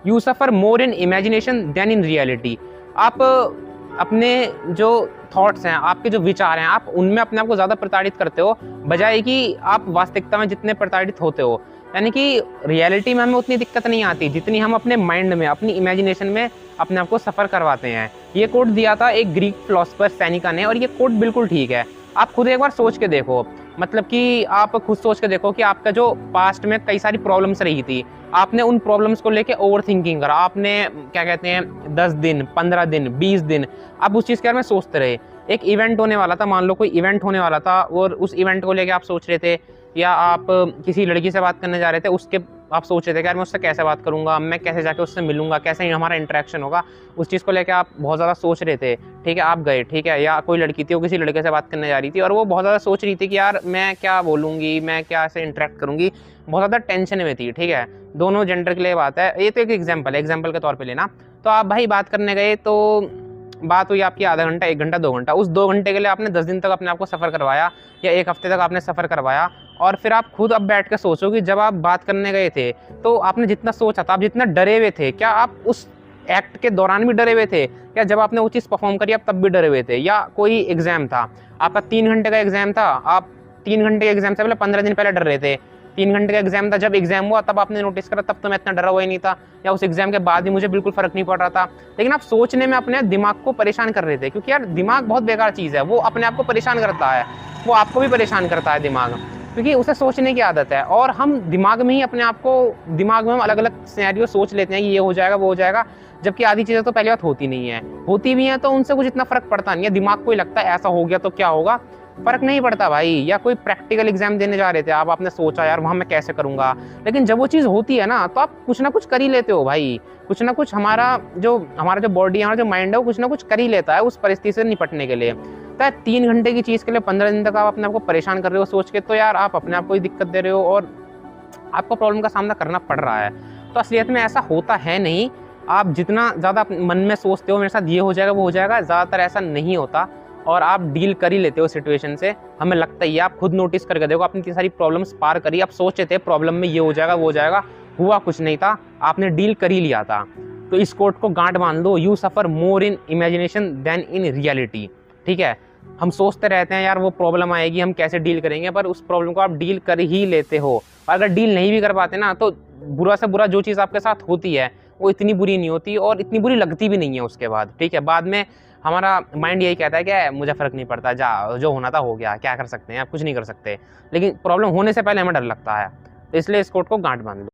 You suffer more in imagination than in reality. आप अपने जो थॉट्स हैं, आपके जो विचार हैं, आप उनमें अपने आप को ज़्यादा प्रताड़ित करते हो, बजाय कि आप वास्तविकता में जितने प्रताड़ित होते हो। यानी कि रियलिटी में हमें उतनी दिक्कत नहीं आती जितनी हम अपने माइंड में, अपनी इमेजिनेशन में अपने आप को सफ़र करवाते हैं। ये कोट दिया था एक ग्रीक फिलोसोफर सेनेका ने, और ये कोट बिल्कुल ठीक है। आप खुद एक बार सोच के देखो, मतलब कि आप खुद सोच के देखो कि आपका जो पास्ट में कई सारी प्रॉब्लम्स रही थी, आपने उन प्रॉब्लम्स को लेके ओवर थिंकिंग करा, आपने क्या कहते हैं 10 दिन, 15 दिन, 20 दिन आप उस चीज़ के बारे में सोचते रहे। एक इवेंट होने वाला था, मान लो कोई इवेंट होने वाला था, और उस इवेंट को लेके आप सोच रहे थे, या आप किसी लड़की से बात करने जा रहे थे, उसके आप सोच रहे थे कि यार मैं उससे कैसे बात करूँगा, मैं कैसे जाके उससे मिलूँगा, कैसे हमारा इंटरेक्शन होगा, उस चीज़ को लेके आप बहुत ज़्यादा सोच रहे थे। ठीक है, आप गए, ठीक है, या कोई लड़की थी, वो किसी लड़के से बात करने जा रही थी, और वो बहुत ज़्यादा सोच रही थी कि यार मैं क्या बोलूँगी, मैं क्या ऐसे इंटरेक्ट करूँगी, बहुत ज़्यादा टेंशन में थी। ठीक है, दोनों जेंडर के लिए बात है, ये तो एक एग्जाम्पल है, एग्जाम्पल के तौर पर लेना। तो आप भाई बात करने गए, तो बात हुई आपकी आधा घंटा, 1 घंटा, 2 घंटा। उस 2 घंटे के लिए आपने 10 दिन तक अपने आप को सफ़र करवाया, या 1 हफ्ते तक आपने सफ़र करवाया, और फिर आप खुद अब बैठ के सोचो कि जब आप बात करने गए थे, तो आपने जितना सोचा था, आप जितना डरे हुए थे, क्या आप उस एक्ट के दौरान भी डरे हुए थे? या जब आपने वो चीज़ परफॉर्म करी आप तब भी डरे हुए थे? या कोई एग्ज़ाम था, आपका 3 घंटे का एग्ज़ाम था, आप 3 घंटे के एग्ज़ाम से पहले 15 दिन पहले डर रहे थे। 3 घंटे का एग्ज़ाम था, जब एग्ज़ाम हुआ तब आपने नोटिस करा, तब तो मैं इतना डरा हुआ ही नहीं था, या उस एग्ज़ाम के बाद भी मुझे बिल्कुल फ़र्क नहीं पड़ रहा था। लेकिन आप सोचने में अपने दिमाग को परेशान कर रहे थे, क्योंकि यार दिमाग बहुत बेकार चीज़ है, वो अपने आप को परेशान करता है, वो आपको भी परेशान करता है दिमाग, क्योंकि उसे सोचने की आदत है। और हम दिमाग में ही अपने आप को, दिमाग में हम अलग-अलग सिनेरियो सोच लेते हैं कि ये हो जाएगा, वो हो जाएगा, जबकि आधी चीज़ें तो पहली बात होती नहीं है। होती भी हैं तो उनसे कुछ इतना फ़र्क पड़ता नहीं है, दिमाग को ही लगता है ऐसा हो गया तो क्या होगा, फ़र्क नहीं पड़ता भाई। या कोई प्रैक्टिकल एग्ज़ाम देने जा रहे थे आप, आपने सोचा यार वहाँ मैं कैसे करूँगा, लेकिन जब वो चीज़ होती है ना, तो आप कुछ ना कुछ कर ही लेते हो भाई। कुछ ना कुछ हमारा जो बॉडी, हमारा जो माइंड है, वो कुछ ना कुछ कर ही लेता है उस परिस्थिति से निपटने के लिए। तो 3 घंटे की चीज़ के लिए 15 दिन तक आप अपने आप को परेशान कर रहे हो सोच के, तो यार आप अपने आप को ही दिक्कत दे रहे हो, और आपको प्रॉब्लम का सामना करना पड़ रहा है। तो असलियत में ऐसा होता है नहीं। आप जितना ज़्यादा मन में सोचते हो मेरे साथ ये हो जाएगा, वो हो जाएगा, ज़्यादातर ऐसा नहीं होता, और आप डील कर ही लेते हो सिचुएशन से। हमें लगता ही है, आप खुद नोटिस करके देखो, आपने इतनी सारी प्रॉब्लम्स पार करी, आप सोचे थे प्रॉब्लम में ये हो जाएगा, वो हो जाएगा, हुआ कुछ नहीं था, आपने डील कर ही लिया था। तो इस कोट को गांठ बांध लो, you suffer more in imagination than in reality. ठीक है, हम सोचते रहते हैं यार वो प्रॉब्लम आएगी, हम कैसे डील करेंगे, पर उस प्रॉब्लम को आप डील कर ही लेते हो। और अगर डील नहीं भी कर पाते ना, तो बुरा से बुरा जो चीज़ आपके साथ होती है वो इतनी बुरी नहीं होती, और इतनी बुरी लगती भी नहीं है उसके बाद। ठीक है, बाद में हमारा माइंड यही कहता है कि मुझे फ़र्क नहीं पड़ता, जा जो होना था हो गया, क्या कर सकते हैं, आप कुछ नहीं कर सकते। लेकिन प्रॉब्लम होने से पहले हमें डर लगता है। तो इसलिए इस कोट को गांठ बांध लो।